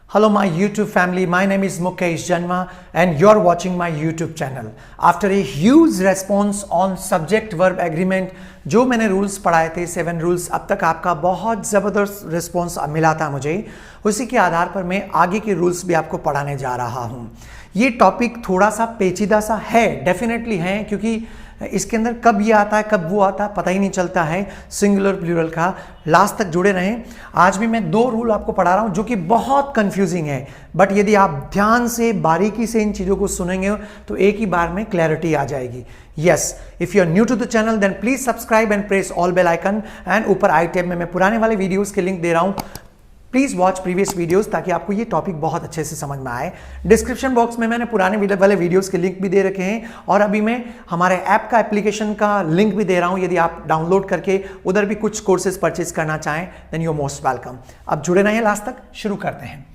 Hello my YouTube family, my name is Mukesh Janwa and you're watching my YouTube channel. After a huge response on subject verb agreement, जो मैंने rules पढ़ाए थे 7 rules, अब तक आपका बहुत ज़बरदस्त रिस्पॉन्स मिला था मुझे। उसी के आधार पर मैं आगे के रूल्स भी आपको पढ़ाने जा रहा हूँ। ये टॉपिक थोड़ा सा पेचीदा सा है, डेफिनेटली है, क्योंकि इसके अंदर कब ये आता है कब वो आता है पता ही नहीं चलता है सिंगुलर प्लूरल का। लास्ट तक जुड़े रहें। आज भी मैं 2 रूल आपको पढ़ा रहा हूं जो कि बहुत कंफ्यूजिंग है, बट यदि आप ध्यान से बारीकी से इन चीज़ों को सुनेंगे तो एक ही बार में क्लैरिटी आ जाएगी। Yes, if you are new to the channel then please subscribe and press all bell icon. And ऊपर आई टैब में मैं पुराने वाले वीडियोज़ के लिंक दे रहा हूँ, प्लीज वॉच प्रीवियस वीडियोस ताकि आपको ये टॉपिक बहुत अच्छे से समझ में आए। डिस्क्रिप्शन बॉक्स में मैंने पुराने वाले वीडियोस के लिंक भी दे रखे हैं और अभी मैं हमारे ऐप का एप्लीकेशन का लिंक भी दे रहा हूं। यदि आप डाउनलोड करके उधर भी कुछ कोर्सेज परचेज करना चाहें देन यू मोस्ट वेलकम। अब जुड़े रहिए लास्ट तक। शुरू करते हैं।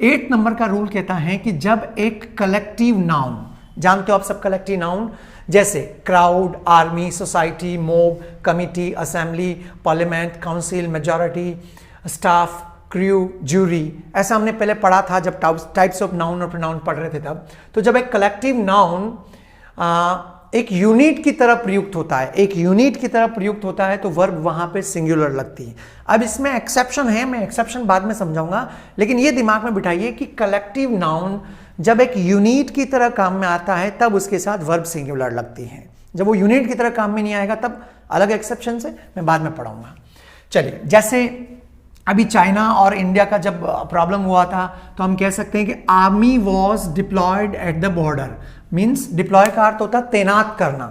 8 नंबर का रूल कहता है कि जब एक कलेक्टिव नाउन, जानते हो आप सब कलेक्टिव नाउन, जैसे crowd, army, society, mob, committee, assembly, parliament, council, majority, staff, crew, jury, ऐसा हमने पहले पढ़ा था जब टाइप्स ऑफ नाउन और प्रोनाउन पढ़ रहे थे तब। तो जब एक कलेक्टिव नाउन एक यूनिट की तरह प्रयुक्त होता है, एक यूनिट की तरह प्रयुक्त होता है तो वर्ब वहां पे सिंगुलर लगती है। अब इसमें एक्सेप्शन है, मैं एक्सेप्शन बाद में समझाऊंगा, लेकिन ये दिमाग में बिठाइए कि कलेक्टिव नाउन जब एक यूनिट की तरह काम में आता है तब उसके साथ वर्ब सिंगुलर लगती है। जब वो यूनिट की तरह काम में नहीं आएगा तब अलग एक्सेप्शन से मैं बाद में पढ़ाऊंगा। चलिए, जैसे अभी चाइना और इंडिया का जब प्रॉब्लम हुआ था तो हम कह सकते हैं कि army was diploid at the border. Means deploy का अर्थ होता है तैनात करना,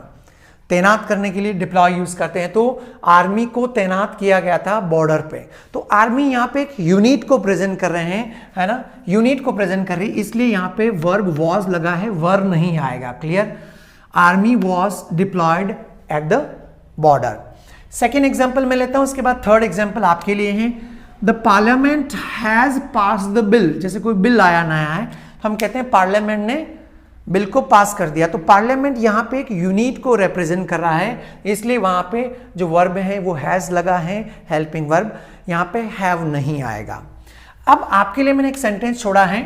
तैनात करने के लिए डिप्लॉय यूज करते हैं। तो आर्मी को तैनात किया गया था बॉर्डर पे। तो आर्मी यहाँ पे एक यूनिट को प्रेजेंट कर रहे हैं, है ना, यूनिट को प्रेजेंट कर रही है, इसलिए यहाँ पे वर्ब वॉज लगा है, वर नहीं आएगा। Clear? Army was diploid at the border. Second example मैं लेता हूं, उसके बाद थर्ड एग्जाम्पल आपके लिए है। The parliament has pass the bill. जैसे कोई बिल आया नया है तो हम कहते हैं पार्लियामेंट ने बिल को पास कर दिया। तो पार्लियामेंट यहां पे एक यूनिट को रिप्रेजेंट कर रहा है, इसलिए वहां पे जो वर्ब है वो हैज लगा है, हेल्पिंग वर्ब। यहां पे हैव नहीं आएगा। अब आपके लिए मैंने एक सेंटेंस छोड़ा है,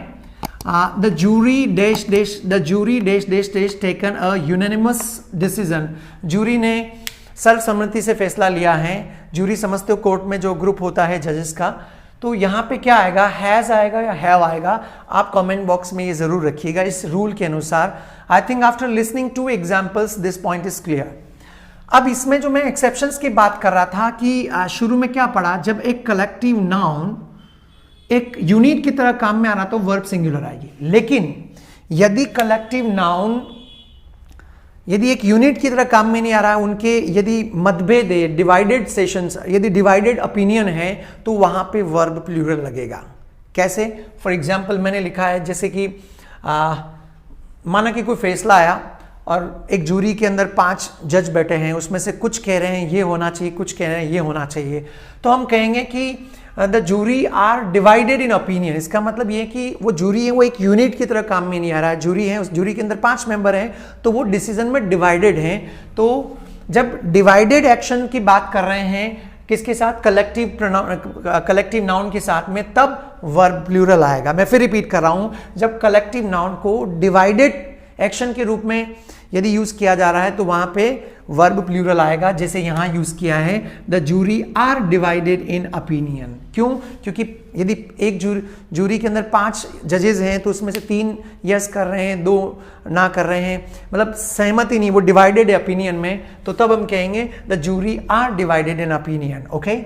the jury dash dash, the jury dash dash dash taken a unanimous decision. Jury ने सर्वसम्मति से फैसला लिया है। जूरी समझते हो कोर्ट में जो ग्रुप होता है जजेस का। तो यहाँ पे क्या आएगा, हैज आएगा या हैव आएगा? आप कमेंट बॉक्स में ये जरूर रखिएगा इस रूल के अनुसार। I think after listening 2 examples this point is clear. अब इसमें जो मैं एक्सेप्शंस की बात कर रहा था कि शुरू में क्या पढ़ा, जब एक कलेक्टिव नाउन एक यूनिट की तरह काम में आ रहा तो वर्ब सिंगुलर आएगी। लेकिन यदि कलेक्टिव नाउन यदि एक यूनिट की तरह काम में नहीं आ रहा है, उनके यदि मतभेद है, डिवाइडेड सेशंस, यदि डिवाइडेड ओपिनियन है तो वहां पे वर्ब प्लूरल लगेगा। कैसे? फॉर एग्जांपल मैंने लिखा है, जैसे कि माना कि कोई फैसला आया और एक जूरी के अंदर 5 जज बैठे हैं, उसमें से कुछ कह रहे हैं ये होना चाहिए, कुछ कह रहे हैं ये होना चाहिए। तो हम कहेंगे कि the jury are divided in opinion. इसका मतलब ये कि वो जूरी है वो एक यूनिट की तरह काम में नहीं आ रहा है। जूरी है, उस जूरी के अंदर 5 मेंबर हैं तो वो डिसीजन में डिवाइडेड हैं। तो जब डिवाइडेड एक्शन की बात कर रहे हैं किसके साथ, कलेक्टिव नाउन के साथ में, तब वर्ब प्लूरल आएगा। मैं फिर रिपीट कर रहा हूं, जब कलेक्टिव नाउन को डिवाइडेड एक्शन के रूप में यदि यूज किया जा रहा है तो वहां पे वर्ब प्लूरल आएगा। जैसे यहां यूज किया है, the jury are divided in opinion. क्यों? क्योंकि यदि एक जूरी के अंदर 5 जजेस हैं तो उसमें से 3 यस कर रहे हैं, 2 ना कर रहे हैं, मतलब सहमति नहीं, वो डिवाइडेड है ओपिनियन में, तो तब हम कहेंगे the jury are divided in opinion. Okay,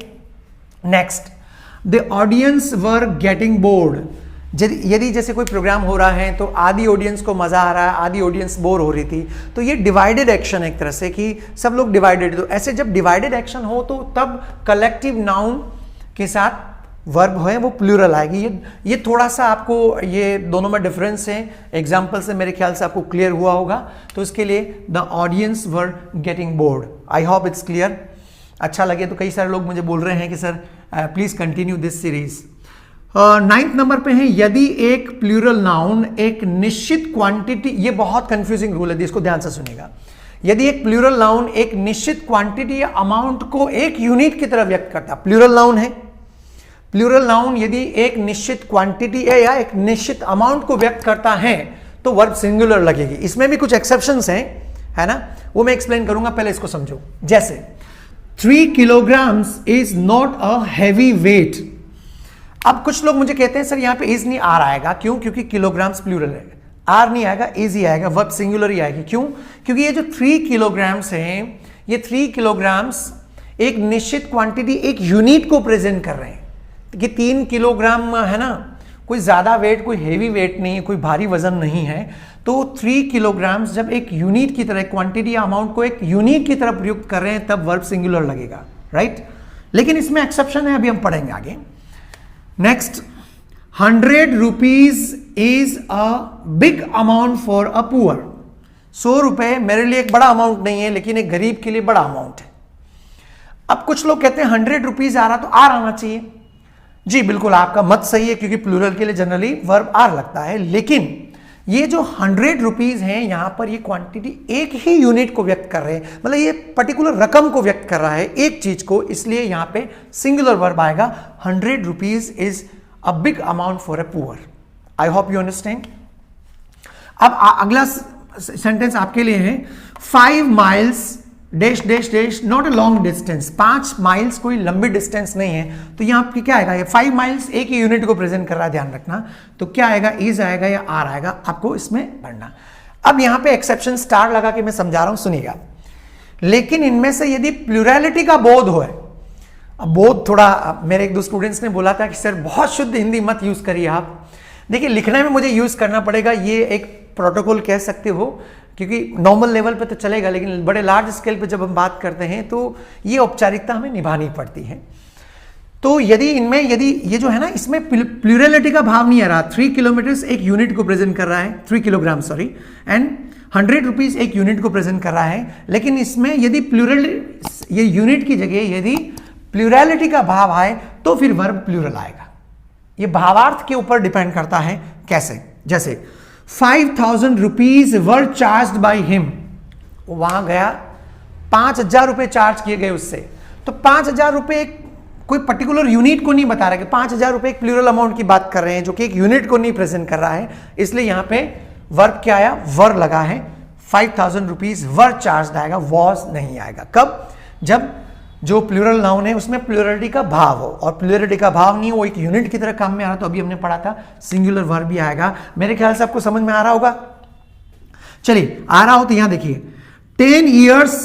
next, the audience were getting bored. यदि जैसे कोई प्रोग्राम हो रहा है तो आधी ऑडियंस को मजा आ रहा है, आधी ऑडियंस बोर हो रही थी, तो ये डिवाइडेड एक्शन एक तरह से कि सब लोग डिवाइडेड। तो ऐसे जब डिवाइडेड एक्शन हो तो तब कलेक्टिव नाउन के साथ वर्ब है वो प्लूरल आएगी। ये थोड़ा सा आपको ये दोनों में डिफरेंस है, एग्जाम्पल से मेरे ख्याल से आपको क्लियर हुआ होगा। तो इसके लिए the audience were getting board. I hope it's clear. अच्छा लगे तो कई सारे लोग मुझे बोल रहे हैं कि sir please continue this series. 9th number पे है, यदि एक प्लूरल नाउन एक निश्चित क्वांटिटी, ये बहुत कंफ्यूजिंग रूल है, इसको ध्यान से सुनिएगा। यदि एक प्लूरल नाउन एक निश्चित क्वांटिटी या अमाउंट को एक यूनिट की तरह व्यक्त करता, प्लूरल नाउन है प्लूरल नाउन यदि एक निश्चित क्वांटिटी या एक निश्चित अमाउंट को व्यक्त करता है तो वर्ब सिंगुलर लगेगी। इसमें भी कुछ एक्सेप्शंस हैं, है ना, वो मैं एक्सप्लेन करूंगा, पहले इसको समझो। जैसे 3 kilograms is not a heavy weight. अब कुछ लोग मुझे कहते हैं सर यहां पे इज नहीं आर आएगा, क्यों? क्योंकि किलोग्राम्स प्लूरल है, आर नहीं आएगा, इज ही आएगा, वर्ब सिंगुलर ही आएगी। क्यों? क्योंकि ये जो 3 किलोग्राम्स हैं, ये 3 किलोग्राम्स एक निश्चित क्वांटिटी, एक यूनिट को प्रेजेंट कर रहे हैं कि 3 किलोग्राम है ना, कोई ज्यादा वेट, कोई हेवी वेट नहीं है, कोई भारी वजन नहीं है। तो 3 किलोग्राम्स जब एक यूनिट की तरह, क्वांटिटी या अमाउंट को एक यूनिट की तरह प्रयुक्त कर रहे हैं तब वर्ब सिंगुलर लगेगा, राइट। लेकिन इसमें एक्सेप्शन है, अभी हम पढ़ेंगे आगे। Next, 100 rupees is a big amount for a poor. 100 रुपए मेरे लिए एक बड़ा अमाउंट नहीं है, लेकिन एक गरीब के लिए बड़ा अमाउंट है। अब कुछ लोग कहते हैं 100 रुपीज आ रहा तो आर आना चाहिए। जी बिल्कुल, आपका मत सही है, क्योंकि प्लूरल के लिए जनरली वर्ब आर लगता है। लेकिन ये जो 100 रुपीज हैं, यहां पर ये क्वांटिटी एक ही यूनिट को व्यक्त कर रहे हैं, मतलब ये पर्टिकुलर रकम को व्यक्त कर रहा है, एक चीज को, इसलिए यहां पे सिंगुलर वर्ब आएगा। 100 rupees is a big amount for a poor. I hope you understand. अब अगला सेंटेंस आपके लिए है, 5 miles dash dash dash not a long distance. 5 miles कोई लंबी डिस्टेंस नहीं है, तो यहां पे क्या आएगा? ये 5 माइल्स एक ही यूनिट को प्रेजेंट कर रहा है, ध्यान रखना। तो क्या आएगा? इज आएगा या आर आएगा, आपको इसमें पढ़ना। अब यहां पे एक्सेप्शन स्टार लगा के मैं समझा रहा हूं, सुनिएगा। लेकिन इनमें से यदि प्लूरैलिटी का बोध हो, अब बोध थोड़ा, मेरे एक दो स्टूडेंट्स ने बोला था कि सर बहुत शुद्ध हिंदी मत यूज करिए आप। देखिए, लिखने में मुझे यूज करना पड़ेगा, ये एक प्रोटोकॉल कह सकते हो, क्योंकि नॉर्मल लेवल पे तो चलेगा, लेकिन बड़े लार्ज स्केल पे जब हम बात करते हैं तो ये औपचारिकता हमें निभानी पड़ती है। तो यदि इनमें, यदि ये जो है ना, इसमें प्लूरलिटी का भाव नहीं आ रहा। 3 किलोमीटर एक यूनिट को प्रेजेंट कर रहा है, 3 किलोग्राम सॉरी, एंड 100 रुपीज एक यूनिट को प्रेजेंट कर रहा है। लेकिन इसमें यदि प्लूरल, ये यूनिट की जगह यदि प्लूरलिटी का भाव आए तो फिर वर्ब प्लूरल आएगा। ये भावार्थ के ऊपर डिपेंड करता है। कैसे? जैसे 5,000 rupees were charge by him, वहां गया, 5,000 रुपए चार्ज किए गए उससे। तो 5,000 रुपए कोई पर्टिकुलर यूनिट को नहीं बता रहा है कि 5,000 रुपए एक प्लूरल अमाउंट की बात कर रहे हैं, जो कि एक यूनिट को नहीं प्रेजेंट कर रहा है। इसलिए यहां पे वर्ब क्या आया? वर लगा है। 5,000 रुपीज वर चार्ज आएगा, वॉज नहीं आएगा। कब? जब जो प्लूरल नाउन है उसमें प्लूरलिटी का भाव हो, और प्लूरलिटी का भाव नहीं हो, वो एक यूनिट की तरह काम में आ रहा। तो अभी हमने पढ़ा था सिंगुलर वर्ब भी आएगा। मेरे ख्याल से आपको समझ में आ रहा होगा। चलिए, आ रहा हो तो यहां देखिए, 10 ईयर्स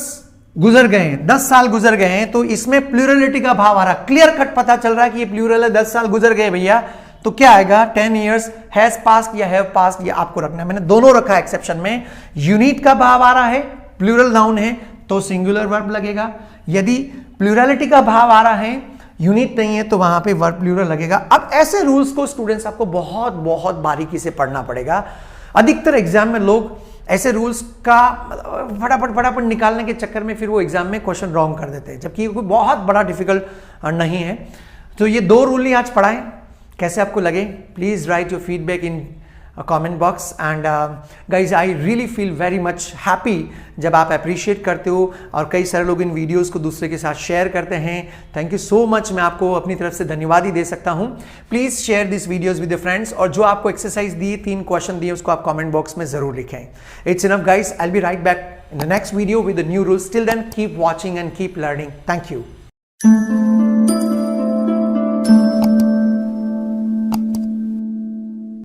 गुजर गए हैं, 10 साल गुजर गए हैं, तो इसमें प्लूरलिटी का भाव आ रहा, क्लियर कट पता चल रहा है कि ये प्लूरल है, 10 साल गुजर गए भैया। तो क्या आएगा? 10 ईयर्स हैज पास्ड या हैव पास्ड, ये आपको रखना है। मैंने दोनों रखा है एक्सेप्शन में। यूनिट का भाव आ रहा है, प्लूरल नाउन है, तो सिंगुलर वर्ब लगेगा। यदि प्लूरलिटी का भाव आ रहा है, यूनिट नहीं है, तो वहां पे वर्ब प्लूरल लगेगा। अब ऐसे रूल्स को स्टूडेंट्स आपको बहुत बहुत बारीकी से पढ़ना पड़ेगा। अधिकतर एग्जाम में लोग ऐसे रूल्स का फटाफट फटाफट निकालने के चक्कर में फिर वो एग्जाम में क्वेश्चन रॉन्ग कर देते हैं, जबकि कोई बहुत बड़ा डिफिकल्ट नहीं है। तो ये 2 रूल ही आज पढ़ाएं, कैसे आपको लगे? Please right your feedback in comment box. And guys, I really feel very much happy जब आप अप्रिशिएट करते हो, और कई सारे लोग इन वीडियोस को दूसरे के साथ शेयर करते हैं। Thank you so much. मैं आपको अपनी तरफ से धन्यवाद ही दे सकता हूं। Please share this videos with your friends, और जो आपको एक्सरसाइज दी, 3 क्वेश्चन दिए, उसको आप कमेंट बॉक्स में जरूर लिखें। It's enough guys, I will be right back in the next video with the new rules. Till then keep watching and keep learning. Thank you.